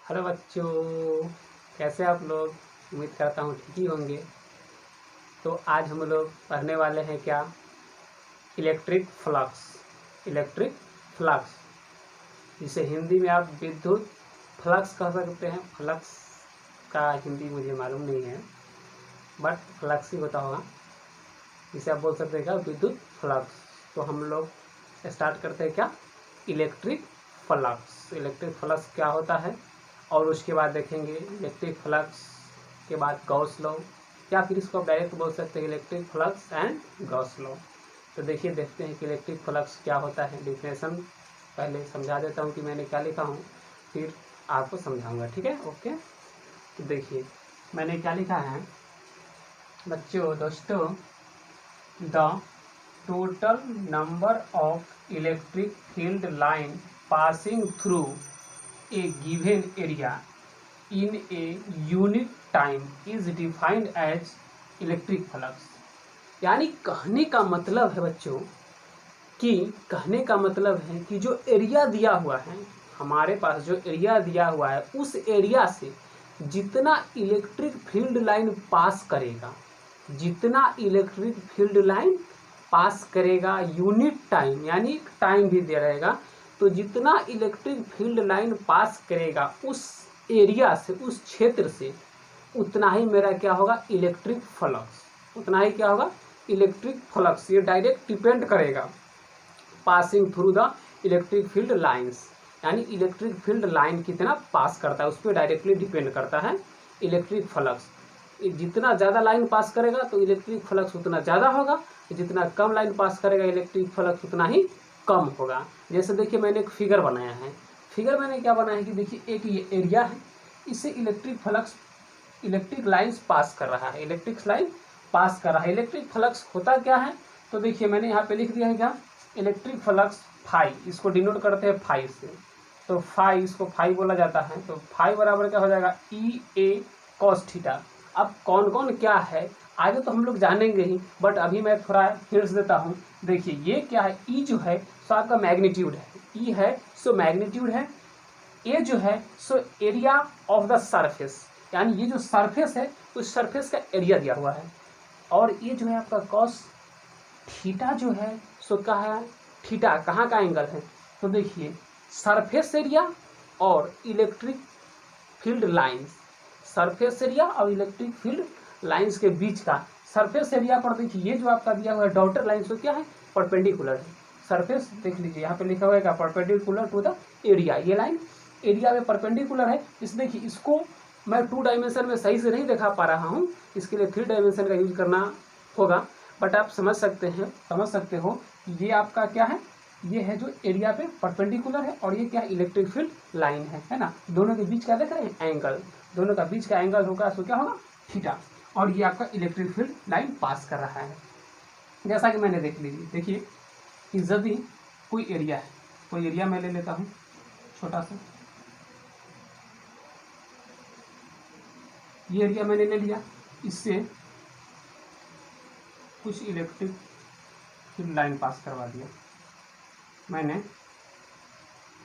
Hello बच्चों, कैसे आप लोग। उम्मीद करता हूँ ठीक ही होंगे। तो आज हम लोग पढ़ने वाले हैं क्या, इलेक्ट्रिक फ्लक्स। इलेक्ट्रिक फ्लक्स जिसे हिंदी में आप विद्युत फ्लक्स कह सकते हैं। फ्लक्स का हिंदी मुझे मालूम नहीं है, बट फ्लक्स ही होता होगा। जिसे आप बोल सकते हैं क्या, विद्युत फ्लक्स। तो हम लोग स्टार्ट करते हैं क्या, इलेक्ट्रिक फ्लक्स। इलेक्ट्रिक फ्लक्स क्या होता है, और उसके बाद देखेंगे इलेक्ट्रिक फ्लक्स के बाद गॉस लॉ, या फिर इसको डायरेक्ट बोल सकते हैं electric flux and Gauss law. तो देखिए, देखते हैं कि इलेक्ट्रिक फ्लक्स क्या होता है। डिफिनेशन पहले समझा देता हूँ कि मैंने क्या लिखा हूँ, फिर आपको समझाऊंगा, ठीक है। ओके, तो देखिए मैंने क्या लिखा है बच्चों, दोस्तों, the total number of electric field line passing through a given area in a unit time is defined as electric flux। यानी कहने का मतलब है बच्चों कि कहने का मतलब है कि जो एरिया दिया हुआ है, हमारे पास जो एरिया दिया हुआ है, उस एरिया से जितना इलेक्ट्रिक फील्ड लाइन पास करेगा, जितना इलेक्ट्रिक फील्ड लाइन पास करेगा यूनिट टाइम, यानी टाइम भी दे रहेगा। तो जितना इलेक्ट्रिक फील्ड लाइन पास करेगा उस एरिया से, उस क्षेत्र से, उतना ही मेरा क्या होगा, इलेक्ट्रिक फ्लक्स। उतना ही क्या होगा, इलेक्ट्रिक फ्लक्स। ये डायरेक्ट डिपेंड करेगा passing through the electric field lines, यानी इलेक्ट्रिक फील्ड लाइन कितना पास करता है उस पर डायरेक्टली डिपेंड करता है इलेक्ट्रिक फ्लक्स। जितना ज़्यादा लाइन पास करेगा तो इलेक्ट्रिक फ्लक्स उतना ज़्यादा होगा, जितना कम लाइन पास करेगा इलेक्ट्रिक फ्लक्स उतना ही कम होगा। जैसे देखिए मैंने एक फिगर बनाया है। फिगर मैंने क्या बनाया है कि देखिए एक ये एरिया है, इससे electric flux, electric lines pass कर रहा है, इलेक्ट्रिक लाइन पास कर रहा है। इलेक्ट्रिक फ्लक्स होता क्या है, तो देखिए मैंने यहाँ पे लिख दिया है क्या, इलेक्ट्रिक फ्लक्स फाई, इसको डिनोट करते हैं फाई से। तो फाई, इसको फाई बोला जाता है। तो फाई बराबर क्या हो जाएगा, ई ए कॉस थीटा। अब कौन कौन क्या है आगे तो हम लोग जानेंगे ही, बट अभी मैं थोड़ा हिंट्स देता हूँ। देखिए ये क्या है, ई जो है सो आपका मैग्नीट्यूड है, ई है सो मैग्नीट्यूड है। ए जो है so area of the surface, यानी ये जो सरफेस है उस सरफेस का एरिया दिया हुआ है। और ये जो है आपका कॉस थीटा जो है सो क्या है, थीटा कहाँ का एंगल है, तो देखिए सरफेस एरिया और electric field lines, surface area और इलेक्ट्रिक फील्ड लाइंस के बीच का सरफेस एरिया पर देखिए ये जो आपका दिया हुआ है डॉटेड लाइन सो क्या है, परपेंडिकुलर है। सरफेस देख लीजिए यहाँ पे लिखा हुआ है परपेंडिकुलर टू द एरिया, ये लाइन एरिया में परपेंडिकुलर है। इस देखिए इसको मैं 2 डायमेंशन में सही से नहीं दिखा पा रहा हूँ, इसके लिए 3 डायमेंशन का यूज करना होगा, बट आप समझ सकते हैं, समझ सकते हो ये आपका क्या है, ये है जो एरिया पे परपेंडिकुलर है, और ये क्या है, इलेक्ट्रिक फील्ड लाइन है ना। दोनों के बीच का देख रहे हैं एंगल, दोनों का बीच का एंगल होगा तो क्या होगा, थीटा। और ये आपका इलेक्ट्रिक फील्ड लाइन पास कर रहा है। जैसा कि मैंने देख लीजिए, देखिए कि यदि कोई एरिया है, कोई एरिया मैं ले लेता हूँ छोटा सा, ये एरिया मैंने ले लिया, इससे कुछ इलेक्ट्रिक फील्ड लाइन पास करवा दिया मैंने,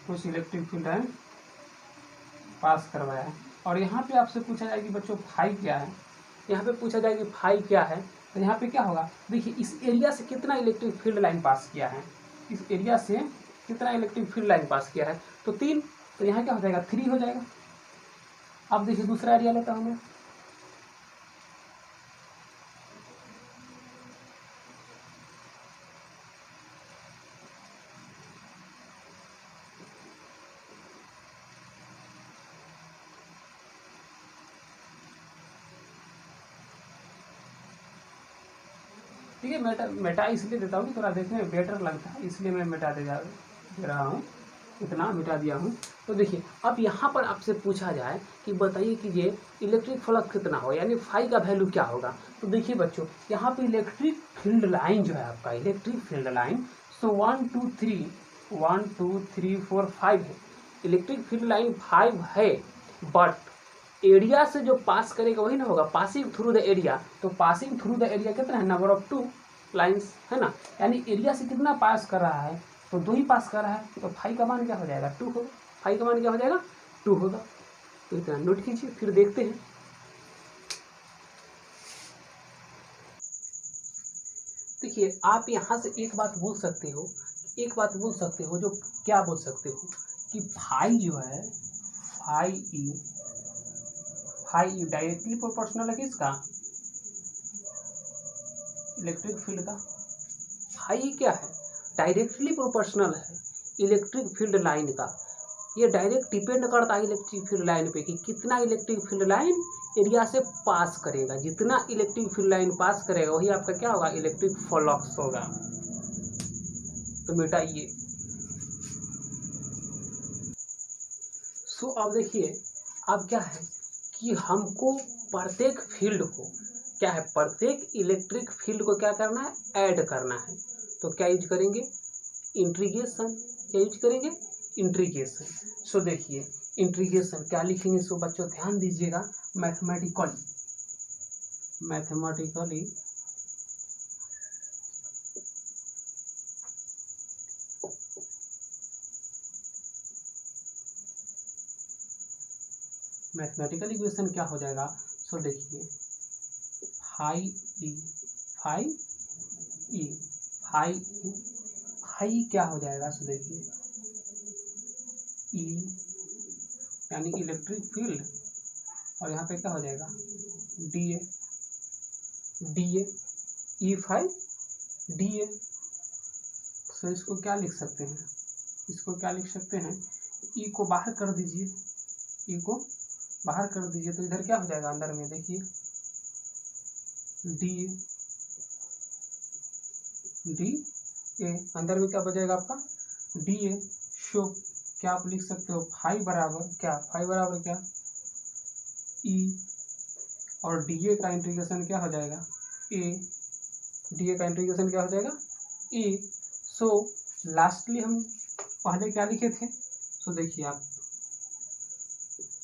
कुछ इलेक्ट्रिक फील्ड लाइन पास करवाया है। और यहाँ पे आपसे पूछा जाए कि बच्चों फाई क्या है, यहाँ पे पूछा जाए कि फाई क्या है, तो यहाँ पे क्या होगा, देखिए इस एरिया से कितना इलेक्ट्रिक फील्ड लाइन पास किया है, इस एरिया से कितना इलेक्ट्रिक फील्ड लाइन पास किया है, तो 3, तो यहाँ क्या हो जाएगा, 3 हो जाएगा। अब देखिए दूसरा एरिया लेता हूँ मैं, ठीक है। मेटा इसलिए देता हूँ कि थोड़ा देखने में बेटर लगता है, इसलिए मैं मेटा दे रहा हूँ, इतना मिटा दिया हूँ। तो देखिए अब यहाँ पर आपसे पूछा जाए कि बताइए कि ये इलेक्ट्रिक फ्लक्स कितना हो, यानी फाई का वैल्यू क्या होगा। तो देखिए बच्चों यहाँ पे इलेक्ट्रिक फील्ड लाइन जो है आपका, इलेक्ट्रिक फील्ड लाइन सो 1 2 3 4 5 है, इलेक्ट्रिक फील्ड लाइन 5 है, बट एरिया से जो पास करेगा वही ना होगा, पासिंग थ्रू द एरिया। तो पासिंग थ्रू द एरिया कितना है, नंबर ऑफ 2 लाइंस है ना, यानी एरिया से कितना पास कर रहा है, तो 2 ही पास कर रहा है, तो फाई का मान क्या हो जाएगा, 2 होगा। फाई का मान क्या हो जाएगा, 2 होगा। तो इतना नोट कीजिए, फिर देखते हैं। देखिए आप यहाँ से एक बात बोल सकते हो, जो क्या बोल सकते हो कि फाई जो है, फाई ई डायरेक्टली प्रोपोर्शनल है किसका, इलेक्ट्रिक फील्ड का। फाई क्या है, डायरेक्टली प्रोपोर्शनल है इलेक्ट्रिक फील्ड लाइन का। ये डायरेक्ट डिपेंड करता है इलेक्ट्रिक फील्ड लाइन पे कि कितना इलेक्ट्रिक फील्ड लाइन एरिया से पास करेगा। जितना इलेक्ट्रिक फील्ड लाइन पास करेगा वही आपका क्या होगा, इलेक्ट्रिक फ्लक्स होगा। तो बेटा ये अब देखिए अब क्या है कि हमको प्रत्येक फील्ड को क्या है, प्रत्येक इलेक्ट्रिक फील्ड को क्या करना है, ऐड करना है। तो क्या यूज करेंगे, इंटीग्रेशन। क्या यूज करेंगे, इंटीग्रेशन। सो देखिए इंटीग्रेशन क्या लिखेंगे, सो बच्चों ध्यान दीजिएगा, मैथमेटिकली इक्वेशन क्या हो जाएगा। सो देखिए फाई क्या हो जाएगा। सो देखिए ई यानी इलेक्ट्रिक फील्ड, और यहाँ पे क्या हो जाएगा, D A E phi D A. So इसको क्या लिख सकते हैं, ई को बाहर कर दीजिए, तो इधर क्या हो जाएगा, अंदर में देखिए डी ए, अंदर में क्या बचेगा आपका, डी ए। शो क्या आप लिख सकते हो, फाई बराबर क्या, ई, और डी ए का इंटीग्रेशन क्या हो जाएगा, ए। ए। सो लास्टली हम पहले क्या लिखे थे, सो देखिए आप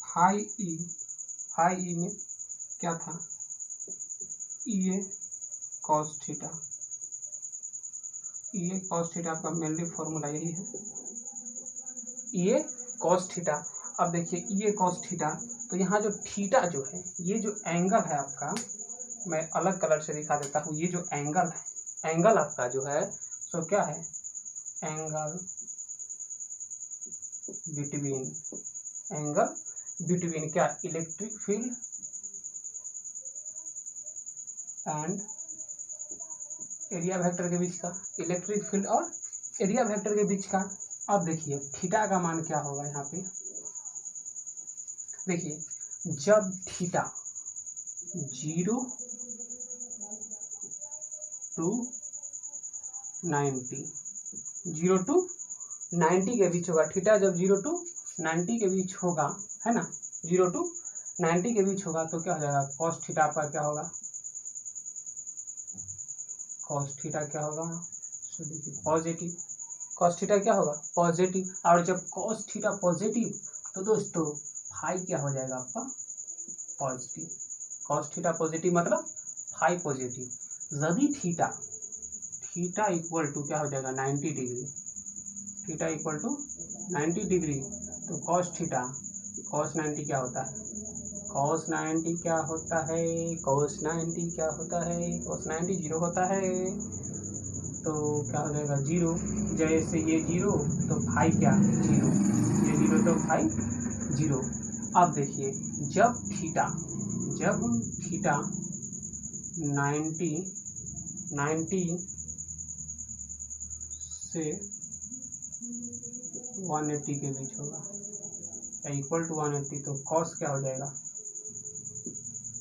फाई ई में क्या था, ई ए कॉस थीटा। आपका मेनली फॉर्मूला यही है, ई ए कॉस थीटा। अब देखिए ई ए कॉस थीटा, तो यहाँ जो थीटा जो है, ये जो एंगल है आपका, मैं अलग कलर से दिखा देता हूँ। ये जो एंगल है, एंगल आपका जो है, सो क्या है, एंगल बिटवीन क्या, electric field and area vector के बीच का, इलेक्ट्रिक फील्ड और एरिया वेक्टर के बीच का। अब देखिए थीटा का मान क्या होगा, यहाँ पे देखिए जब थीटा 0 to 90 के बीच होगा। थीटा जब 0 to 90 के बीच होगा, है ना, 0 to 90 के बीच होगा, तो क्या हो जाएगा, कॉस थीटा आपका क्या होगा, देखिए पॉजिटिव। कॉस थीटा क्या होगा, पॉजिटिव। और जब कॉस थीटा पॉजिटिव, तो दोस्तों फाई क्या हो जाएगा आपका, पॉजिटिव। कॉस थीटा पॉजिटिव मतलब फाई पॉजिटिव। यदि थीटा इक्वल टू क्या हो जाएगा, 90 डिग्री, तो कॉस 90 क्या होता है, cos 90 0 होता है। तो क्या हो जाएगा, 0, जैसे ये 0 तो फाई क्या, 0, ये 0 तो फाई 0। अब देखिए जब थीटा 90 से 180 के बीच होगा, इक्वल टू 180, तो कॉस क्या हो जाएगा,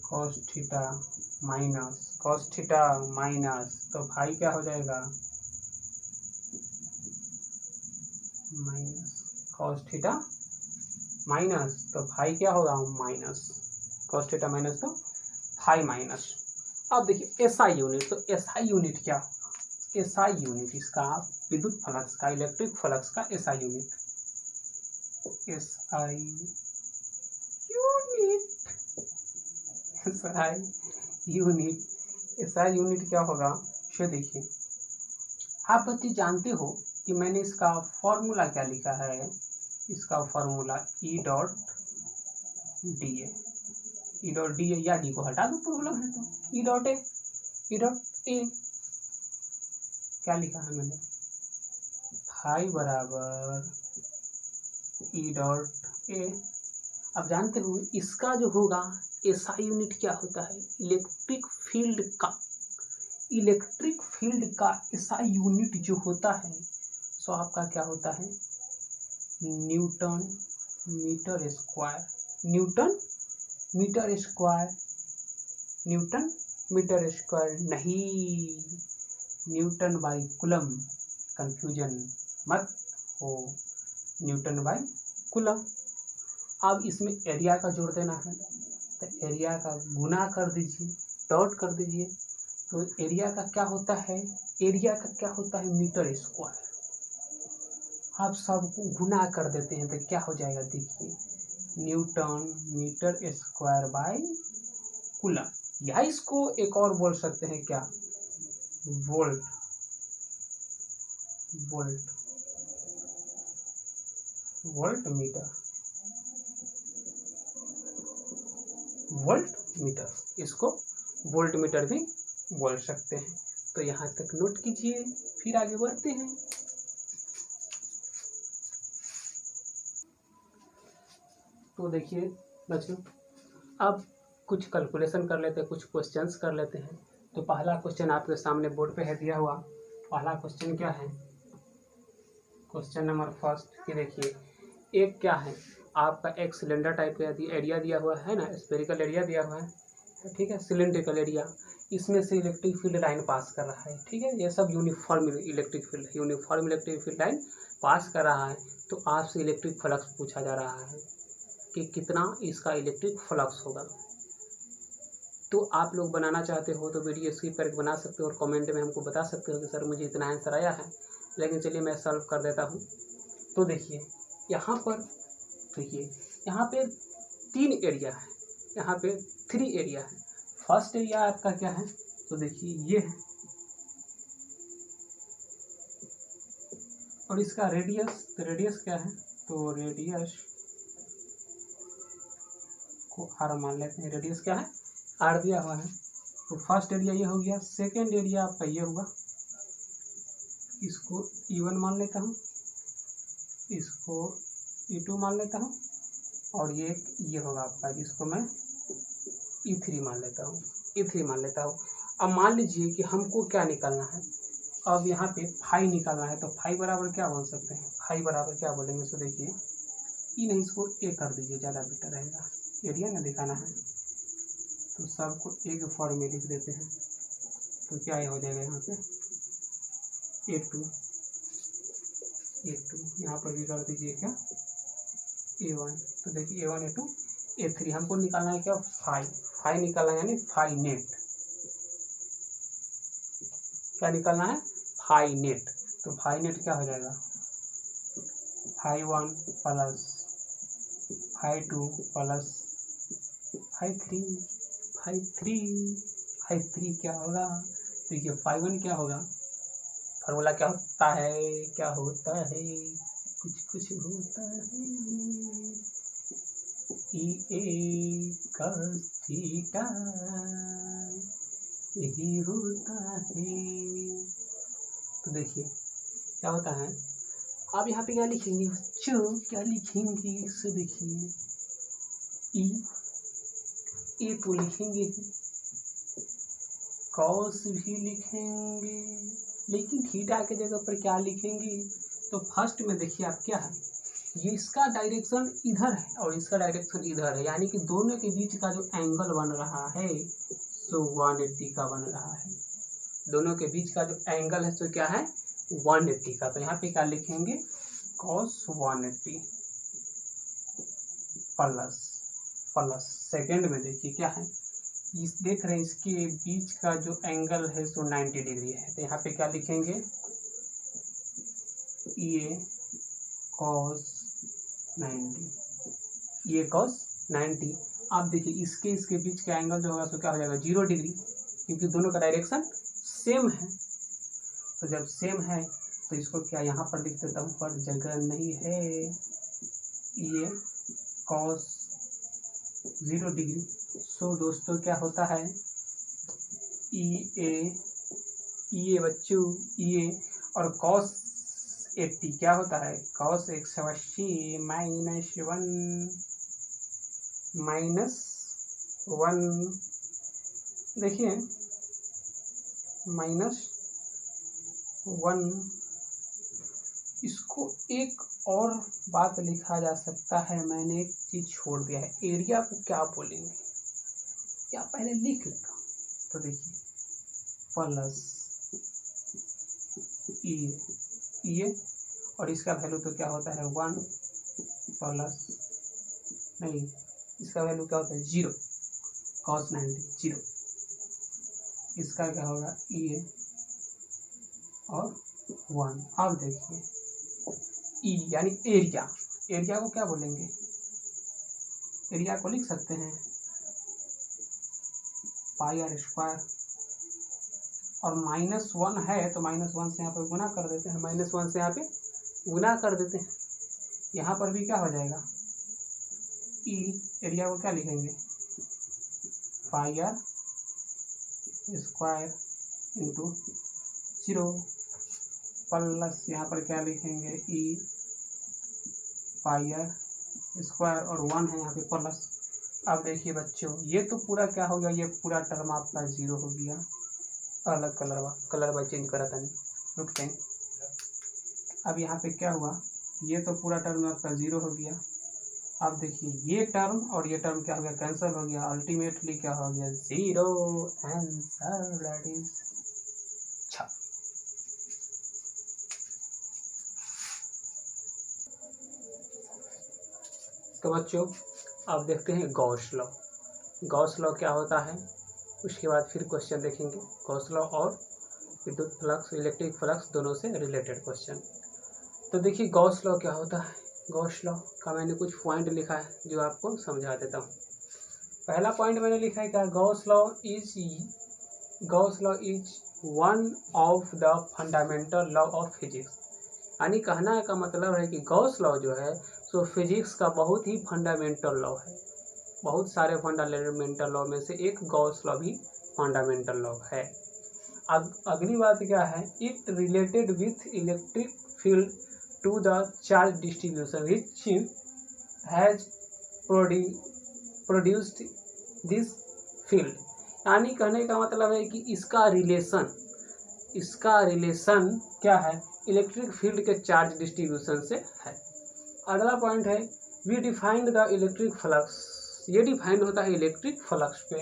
कॉस थीटा माइनस, तो फाई क्या हो जाएगा, माइनस कॉस थीटा माइनस, तो फाई क्या होगा, माइनस कॉस थीटा माइनस, तो फाई माइनस। अब देखिए एसआई यूनिट, तो एसआई यूनिट क्या होगा, एसआई यूनिट इसका विद्युत फ्लक्स का, इलेक्ट्रिक फ्लक्स का एसआई यूनिट, एसआई यूनिट क्या होगा। सो देखिए आप बच्चे जानते हो कि मैंने इसका फॉर्मूला क्या लिखा है, इसका formula E dot D A, E dot D ए या डी को हटा दो, प्रॉब्लम है तो E dot A, E dot A क्या लिखा है मैंने, फाई बराबर ई डॉट ए। अब जानते हो इसका जो होगा एसआई यूनिट क्या होता है, इलेक्ट्रिक फील्ड का, इलेक्ट्रिक फील्ड का एसआई यूनिट जो होता है सो आपका क्या होता है, newton metre square, newton metre square, newton metre square नहीं, न्यूटन बाई कूलम, कंफ्यूजन मत हो, न्यूटन बाई कूलम। अब इसमें एरिया का जोड़ देना है तो एरिया का गुना कर दीजिए, डॉट कर दीजिए, तो एरिया का क्या होता है, एरिया का क्या होता है मीटर स्क्वायर। आप सबको गुना कर देते हैं तो क्या हो जाएगा, देखिए newton metre square by coulomb, या इसको एक और बोल सकते हैं क्या, volt, volt, volt metre, volt metre, इसको वोल्ट मीटर भी बोल सकते हैं। तो यहाँ तक नोट कीजिए, फिर आगे बढ़ते हैं। तो देखिए बच्चों, अब कुछ कैलकुलेशन कर लेते हैं, कुछ क्वेश्चंस कर लेते हैं। तो पहला क्वेश्चन आपके सामने बोर्ड पे है दिया हुआ। पहला क्वेश्चन क्या है, क्वेश्चन नंबर फर्स्ट, ये देखिए एक क्या है, आपका एक सिलेंडर टाइप का एरिया दिया हुआ है ना, स्फेरिकल एरिया दिया हुआ है, ठीक है, सिलेंड्रिकल एरिया, इसमें से इलेक्ट्रिक फील्ड लाइन पास कर रहा है, ठीक है, ये सब uniform electric field, uniform electric field line pass कर रहा है। तो आपसे इलेक्ट्रिक फ्लक्स पूछा जा रहा है कि कितना इसका इलेक्ट्रिक फ्लक्स होगा। तो आप लोग बनाना चाहते हो तो वीडियो स्किप करके बना सकते हो और कमेंट में हमको बता सकते हो कि सर मुझे इतना आंसर आया है, लेकिन चलिए मैं सॉल्व कर देता हूँ। तो देखिए यहाँ पर, देखिए यहाँ पे 3 एरिया है, यहाँ पे 3 एरिया है। फर्स्ट एरिया आपका क्या है, तो देखिए ये है, और इसका रेडियस, तो रेडियस क्या है, तो रेडियस को आर मान लेते हैं, रेडियस क्या है, आर दिया हुआ है। तो फर्स्ट एरिया ये हो गया। सेकेंड एरिया आपका ये हुआ, इसको E1 मान लेता हूँ, इसको E2 मान लेता हूँ, और ये होगा आपका, जिसको मैं E3 मान लेता हूँ, E3 मान लेता हूँ। अब मान लीजिए कि हमको क्या निकालना है, अब यहाँ पे फाई निकालना है। तो फाई बराबर क्या बोल सकते हैं, फाई बराबर क्या बोलेंगे, तो देखिए ई नहीं, इसको ए कर दीजिए, ज़्यादा बेटर रहेगा, एरिया ना दिखाना है तो सबको एक फॉर्म में लिख देते हैं। तो क्या हो जाएगा यहाँ पे A2, यहाँ पर भी कर दीजिए क्या A1। तो देखिए A1 A2 A3, हमको निकालना है क्या, फाई निकालना है, यानी फाई नेट, क्या निकालना है, फाई नेट। तो फाई नेट क्या हो जाएगा, फाई1 प्लस फाई2 प्लस फाई3, फाई3 क्या होगा, देखिए फाई1 क्या होगा, फार्मूला क्या होता है, क्या होता है, कुछ होता है, E cos थीटा, यही होता है। तो देखिए क्या होता है, आप यहाँ पे क्या लिखेंगे बच्चों, क्या लिखेंगे, इससे देखिए ए तो लिखेंगे, कॉस भी लिखेंगे, लेकिन थीटा के जगह पर क्या लिखेंगे। तो फर्स्ट में देखिए आप क्या है, ये इसका डायरेक्शन इधर है और इसका डायरेक्शन इधर है, यानी कि दोनों के बीच का जो एंगल बन रहा है सो 180 का बन रहा है। दोनों के बीच का जो एंगल है सो क्या है, 180 का। तो यहाँ पे क्या लिखेंगे, cos 180 प्लस सेकेंड में देखिए क्या है, इस देख रहे हैं इसके बीच का जो एंगल है सो 90 डिग्री है। तो यहाँ पे क्या लिखेंगे, ये cos 90, ये cos 90। आप देखिए इसके बीच का एंगल जो होगा तो क्या हो जाएगा, 0 डिग्री, क्योंकि दोनों का डायरेक्शन सेम है। तो जब सेम है तो इसको क्या यहाँ पर लिख देता हूँ, पर जगह नहीं है, ये cos 0 डिग्री। सो दोस्तों क्या होता है ई ए बच्चों ई ए और cos 80 क्या होता है cos 180 -1 देखिए -1। इसको एक और बात लिखा जा सकता है, मैंने एक चीज छोड़ दिया है, एरिया को क्या बोलेंगे, क्या पहले लिख लेगा। तो देखिए प्लस ये और इसका वैल्यू तो क्या होता है 1 प्लस नहीं, इसका वैल्यू क्या होता है 0 cos 90 0। इसका क्या होगा ये और 1। अब देखिए ई यानी एरिया, एरिया को क्या बोलेंगे, एरिया को लिख सकते हैं πr² और -1 है तो -1 से यहाँ पे गुना कर देते हैं, -1 से यहाँ पे गुना कर देते हैं। यहाँ पर भी क्या हो जाएगा ई एरिया को क्या लिखेंगे πr² इंटू 0 प्लस यहाँ पर क्या लिखेंगे ई πr² और 1 है यहाँ पे प्लस। अब देखिए बच्चों ये तो पूरा क्या हो गया, ये पूरा टर्म आपका 0 हो गया। अलग कलर बाय चेंज करा था नहीं, रुकते हैं। अब यहाँ पे क्या हुआ, ये तो पूरा टर्म आपका 0 हो गया। अब देखिए ये टर्म और ये टर्म क्या हो गया, कैंसिल हो गया। अल्टीमेटली क्या हो गया 0 आंसर दैट इज अच्छा। तो बच्चों अब देखते हैं गॉस लॉ। गॉस लॉ क्या होता है, उसके बाद फिर क्वेश्चन देखेंगे। गॉस लॉ और विद्युत फ्लक्स इलेक्ट्रिक फ्लक्स दोनों से रिलेटेड क्वेश्चन। तो देखिए गॉस लॉ क्या होता है। गॉस लॉ का मैंने कुछ पॉइंट लिखा है जो आपको समझा देता हूँ। पहला पॉइंट मैंने लिखा है क्या, Gauss law is one of the fundamental law of physics. यानी कहना का मतलब है कि गॉस लॉ जो है सो फिजिक्स का बहुत ही फंडामेंटल लॉ है। बहुत सारे फंडामेंटल लॉ में से एक गॉस लॉ भी फंडामेंटल लॉ है। अगली बात क्या है, it related with electric field to the charge distribution which has produced this field. यानी कहने का मतलब है कि इसका रिलेशन क्या है, इलेक्ट्रिक फील्ड के चार्ज डिस्ट्रीब्यूशन से है। अगला पॉइंट है we defined the electric flux. ये डिफाइंड होता है इलेक्ट्रिक फ्लक्स पे,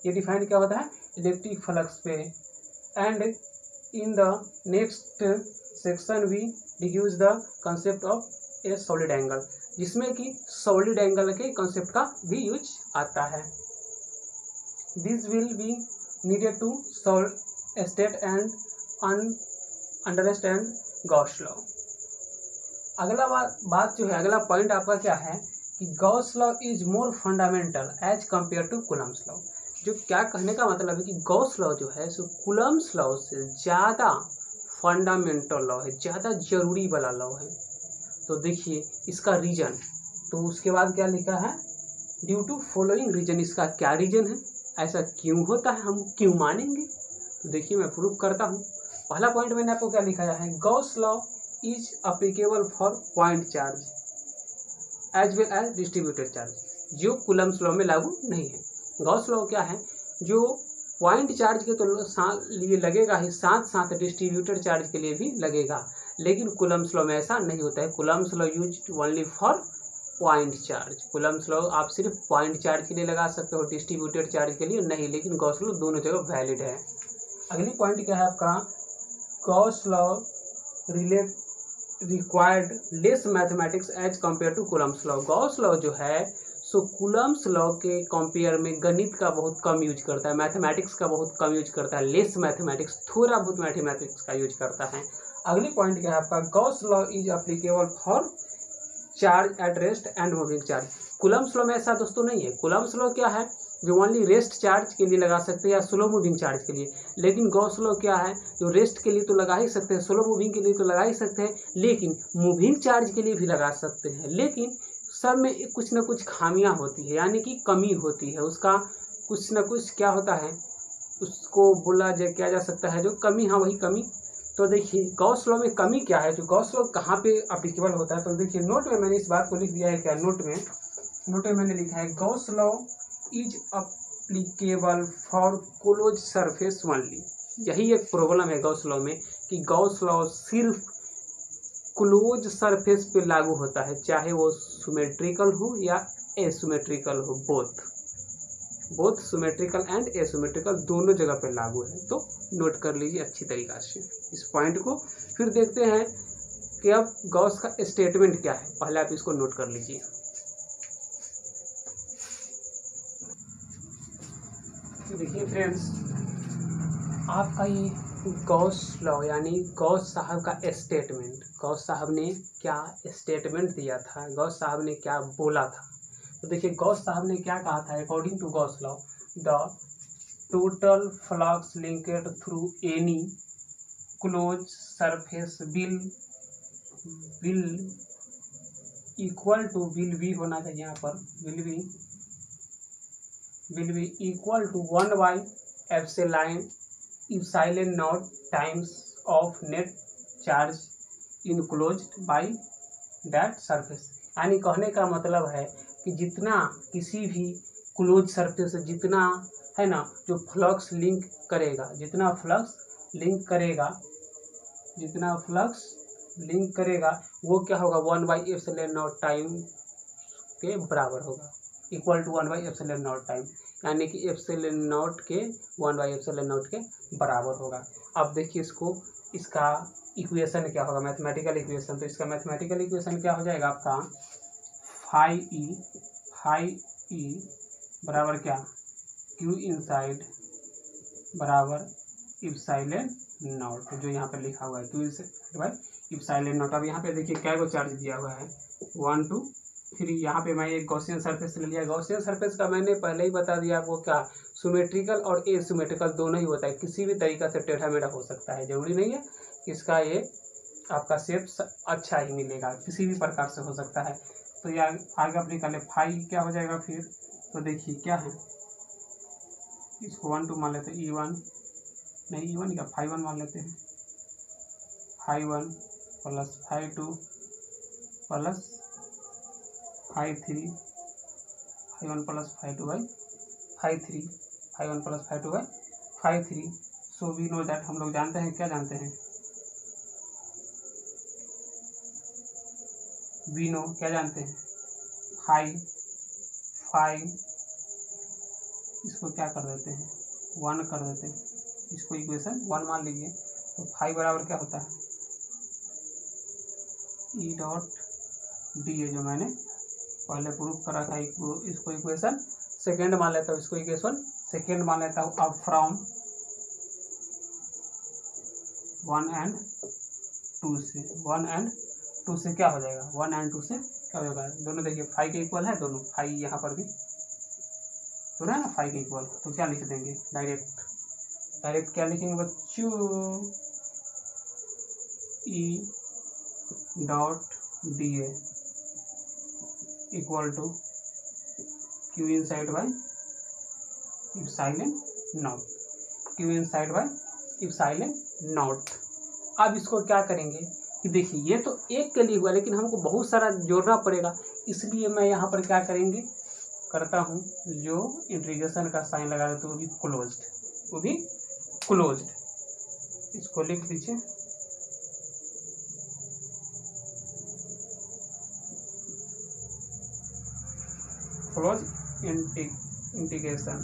ये डिफाइंड क्या होता है इलेक्ट्रिक फ्लक्स पे। And in the next section we deduce the concept of a solid angle, जिसमें कि सॉलिड एंगल के कंसेप्ट का भी यूज आता है। This will be needed to solve state and understand Gauss law. अगला बात जो है, अगला पॉइंट आपका क्या है कि Gauss law is more fundamental as compare to Coulomb's law. जो क्या कहने का मतलब है कि गॉस लॉ जो है सो कूलम्ब्स लॉ से ज़्यादा फंडामेंटल लॉ है, ज़्यादा जरूरी वाला लॉ है। तो देखिए इसका रीजन, तो उसके बाद क्या लिखा है, ड्यू टू फॉलोइंग रीजन। इसका क्या रीजन है, ऐसा क्यों होता है, हम क्यों मानेंगे। तो देखिए मैं प्रूव करता हूँ। पहला पॉइंट मैंने आपको क्या लिखा है, Gauss law is applicable for point charge as well as distributed charge, जो कूलम्ब्स लॉ में लागू नहीं है। गॉस लॉ क्या है, जो पॉइंट चार्ज के तो लिए लगेगा ही, साथ साथ डिस्ट्रीब्यूटेड चार्ज के लिए भी लगेगा, लेकिन कूलम्ब्स लॉ में ऐसा नहीं होता है। Coulomb's law used only for point charge. Coulomb's law आप सिर्फ पॉइंट चार्ज के लिए लगा सकते हो, डिस्ट्रीब्यूटेड चार्ज के लिए नहीं, लेकिन गॉस लॉ दोनों जगह वैलिड है। अगली पॉइंट क्या है आपका, Gauss law required less mathematics as compare to Coulomb's law. Gauss law जो है सो कूलम्ब्स लॉ के कंपेयर में गणित का बहुत कम यूज करता है, मैथमेटिक्स का बहुत कम यूज करता है, लेस मैथमेटिक्स, थोड़ा बहुत मैथमेटिक्स का यूज करता है। अगली पॉइंट क्या है आपका, Gauss law is applicable for charge at rest and moving charge. Coulomb's law में ऐसा दोस्तों नहीं है। कूलम्ब्स लॉ क्या है, जो ओनली रेस्ट चार्ज के लिए लगा सकते हैं या स्लो मूविंग चार्ज के लिए, लेकिन गॉस लॉ क्या है, जो रेस्ट के लिए तो लगा ही सकते हैं, स्लो मूविंग के लिए तो लगा ही सकते हैं, लेकिन मूविंग चार्ज के लिए भी लगा सकते हैं, लेकिन सब में कुछ ना कुछ खामियां होती है, यानी कि कमी होती है, उसका कुछ ना कुछ क्या होता है, उसको बोला जाए किया जा सकता है जो कमी, हाँ वही कमी। तो देखिए गॉस लॉ में कमी क्या है, जो गॉस लॉ कहाँ पे अप्लीकेबल होता है, तो देखिए नोट में मैंने इस बात को लिख दिया है। क्या नोट में मैंने लिखा है Gauss law is applicable for close surface only. यही एक प्रॉब्लम है गॉस लॉ में कि गॉस लॉ सिर्फ क्लोज सरफेस पे लागू होता है, चाहे वो सिमेट्रिकल हो या एसिमेट्रिकल हो, बोथ सिमेट्रिकल एंड एसिमेट्रिकल दोनों जगह पे लागू है। तो नोट कर लीजिए अच्छी तरीक़ा से इस पॉइंट को। फिर देखते हैं कि अब गॉस का स्टेटमेंट क्या है, पहले आप इसको नोट कर लीजिए। देखिए फ्रेंड्स, आपका ये गॉस लॉ यानी गॉस साहब का स्टेटमेंट, गॉस साहब ने क्या स्टेटमेंट दिया था, गॉस साहब ने क्या बोला था। तो देखिए गॉस साहब ने क्या कहा था, according to Gauss law the total flux linked through any close surface will equal to, will be होना चाहिए यहाँ पर, will be equal to 1 epsilon naught times of net charge enclosed by that surface. यानी कहने का मतलब है कि जितना किसी भी क्लोज सरफेस, जितना है ना जो फ्लक्स लिंक करेगा, जितना फ्लक्स लिंक करेगा वो क्या होगा, 1/ε0 टाइम के बराबर होगा, इक्वल टू 1/ε0 टाइम, यानी कि ε0 के 1/ε0 के बराबर होगा। अब देखिए इसका इक्वेशन क्या होगा, मैथमेटिकल इक्वेशन। तो इसका मैथमेटिकल इक्वेशन क्या हो जाएगा आपका, फाई ई बराबर क्या, क्यू इनसाइड बराबर इप्सिलॉन नॉट, जो यहाँ पर लिखा हुआ है Q inside bye epsilon naught. अब यहाँ पे देखिए क्या को चार्ज दिया हुआ है, 1 2 3। यहाँ पे मैं एक गॉसियन सरफेस ले लिया। गॉसियन सरफेस का मैंने पहले ही बता दिया आपको, क्या सिमेट्रिकल और एसिमेट्रिकल दोनों ही होता है, किसी भी तरीका से टेढ़ा मेढ़ा हो सकता है, जरूरी नहीं है कि इसका ये आपका शेप अच्छा ही मिलेगा, किसी भी प्रकार से हो सकता है। तो ये आगे आप निकाले, फाई क्या हो जाएगा फिर, तो देखिए क्या है, इसको 1 2 मान लेते हैं, E1 नहीं, E1 क्या φ1 मान लेते हैं, φ1 plus φ2 plus φ3, φ1 plus φ2 by φ3, φ1 plus φ2 by φ3। So we know that, हम लोग जानते हैं, क्या जानते हैं, वी नो क्या जानते हैं, फाई, इसको क्या कर देते हैं, 1 कर देते हैं, इसको इक्वेशन 1 मान लीजिए। तो फाई बराबर क्या होता है, ई डॉट डी है, जो मैंने पहले प्रूफ करा था। इसको इक्वेशन सेकेंड मान लेता हूँ, इसको इक्वेशन सेकेंड मान लेता हूँ। अब फ्रॉम 1 and 2 से क्या हो जाएगा, 1 and 2 से क्या होगा, दोनों देखिए फाई के इक्वल है, दोनों फाई यहाँ पर भी तो है ना फाई के इक्वल। तो क्या लिख देंगे, डायरेक्ट क्या लिखेंगे बच्चों, E dot D A equal to Q inside by epsilon naught, Q inside by epsilon naught. अब इसको क्या करेंगे कि देखिए ये तो एक के लिए हुआ, लेकिन हमको बहुत सारा जोड़ना पड़ेगा, इसलिए मैं यहाँ पर क्या करता हूँ, जो इंटीग्रेशन का साइन लगा देते वो भी क्लोज्ड, इसको लिख दीजिए। क्लोज इंटीग्रेशन,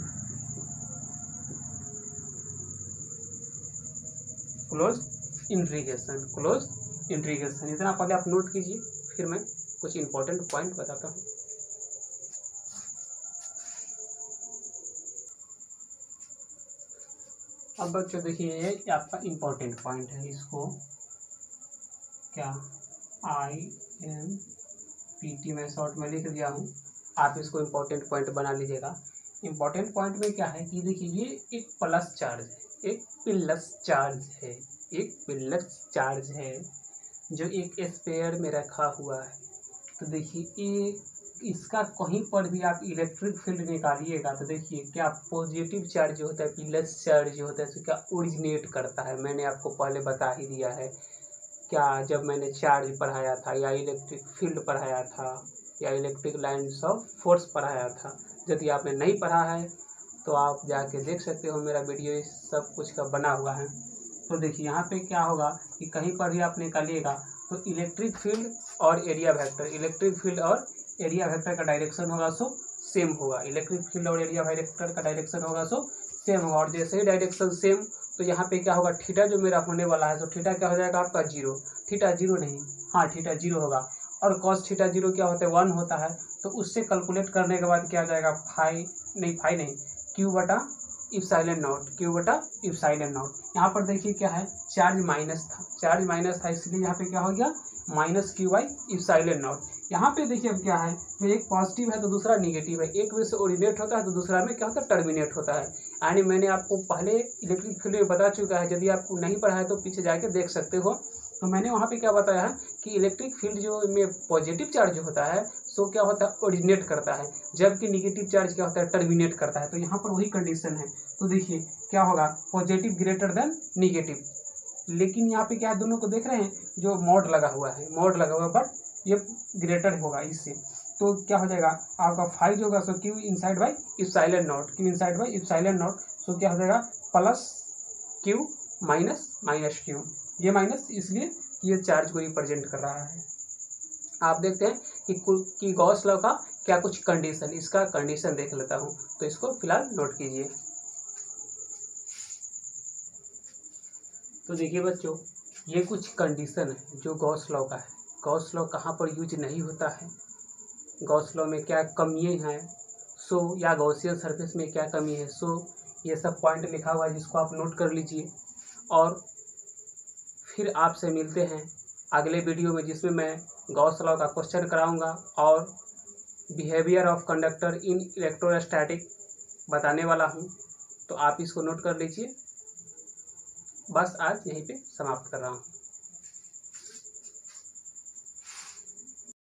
क्लोज इंटीग्रेशन, इतना पहले आप नोट कीजिए, फिर मैं कुछ इंपॉर्टेंट पॉइंट बताता हूँ। अब बच्चों देखिए ये आपका इम्पोर्टेंट पॉइंट है, इसको क्या IMPT मैं शॉर्ट में लिख दिया हूँ, आप इसको इम्पोर्टेंट पॉइंट बना लीजिएगा। इम्पोर्टेंट पॉइंट में क्या है कि देखिए ये एक प्लस चार्ज है, एक पिलस चार्ज है जो एक स्फीयर में रखा हुआ है। तो देखिए इसका कहीं पर भी आप इलेक्ट्रिक फील्ड निकालिएगा तो देखिए क्या पॉजिटिव चार्ज जो होता है, प्लस चार्ज जो होता है, तो क्या ओरिजिनेट करता है। मैंने आपको पहले बता ही दिया है क्या, जब मैंने चार्ज पढ़ाया था या इलेक्ट्रिक फील्ड पढ़ाया था या इलेक्ट्रिक लाइन्स ऑफ फोर्स पढ़ाया था। यदि आपने नहीं पढ़ा है तो आप जाके देख सकते हो, मेरा वीडियो इस सब कुछ का बना हुआ है। तो देखिए यहाँ पे क्या होगा कि कहीं पर भी आप निकालिएगा तो इलेक्ट्रिक फील्ड और एरिया वेक्टर, इलेक्ट्रिक फील्ड और एरिया वेक्टर का डायरेक्शन होगा सो सेम होगा। इलेक्ट्रिक फील्ड और एरिया वेक्टर का डायरेक्शन होगा सो सेम होगा। और जैसे ही डायरेक्शन सेम, तो यहाँ पे क्या होगा, थीटा जो मेरा होने वाला है, तो थीटा क्या हो जाएगा आपका जीरो। थीटा जीरो नहीं, हाँ थीटा जीरो होगा। और कॉस थीटा जीरो क्या होता है, 1 होता है। तो उससे कैलकुलेट करने के बाद क्या आ जाएगा, फाई नहीं क्यू बटा इप्सिलॉन नॉट, क्यू बटा इप्सिलॉन नॉट। यहाँ पर देखिए क्या है, चार्ज माइनस था, इसलिए यहाँ पे क्या हो गया, minus Q by epsilon not. यहाँ पे देखिए अब क्या है, तो एक पॉजिटिव है तो दूसरा निगेटिव है, एक वे से ओरिजिनेट होता है तो दूसरा में क्या होता है, टर्मिनेट होता है। यानी मैंने आपको पहले इलेक्ट्रिक फील्ड में बता चुका है, यदि आपको नहीं पढ़ा है तो पीछे जाके देख सकते हो। तो मैंने वहाँ पे क्या बताया है कि इलेक्ट्रिक फील्ड जो में पॉजिटिव चार्ज होता है सो क्या होता है, ओरिजिनेट करता है, जबकि निगेटिव चार्ज क्या होता है, टर्मिनेट करता है। तो यहाँ पर वही कंडीशन है। तो देखिए क्या होगा, पॉजिटिव ग्रेटर देन निगेटिव। लेकिन यहाँ पे क्या है, दोनों को देख रहे हैं, जो मॉड लगा हुआ है, बट ये ग्रेटर होगा इससे। तो क्या हो जाएगा आपका फाइव जो होगा so Q inside by epsilon naught, Q inside by epsilon naught. So क्या हो जाएगा, प्लस क्यू माइनस क्यू। ये माइनस इसलिए कि ये चार्ज को रिप्रेजेंट कर रहा है। आप देखते हैं कि गॉस लॉ का क्या कुछ कंडीशन, इसका कंडीशन देख लेता हूँ, तो इसको फिलहाल नोट कीजिए। तो देखिए बच्चों, ये कुछ कंडीशन है जो गॉस लॉ का है। गॉस लॉ कहाँ पर यूज नहीं होता है, गॉस लॉ में क्या कमियाँ हैं, सो या गॉसियन सरफेस में क्या कमी है, सो ये सब पॉइंट लिखा हुआ है जिसको आप नोट कर लीजिए। और फिर आपसे मिलते हैं अगले वीडियो में, जिसमें मैं गॉस लॉ का क्वेश्चन कराऊंगा और behaviour of conductor in electrostatic बताने वाला हूं। तो आप इसको नोट कर लीजिए। बस आज यहीं पे समाप्त कर रहा हूं।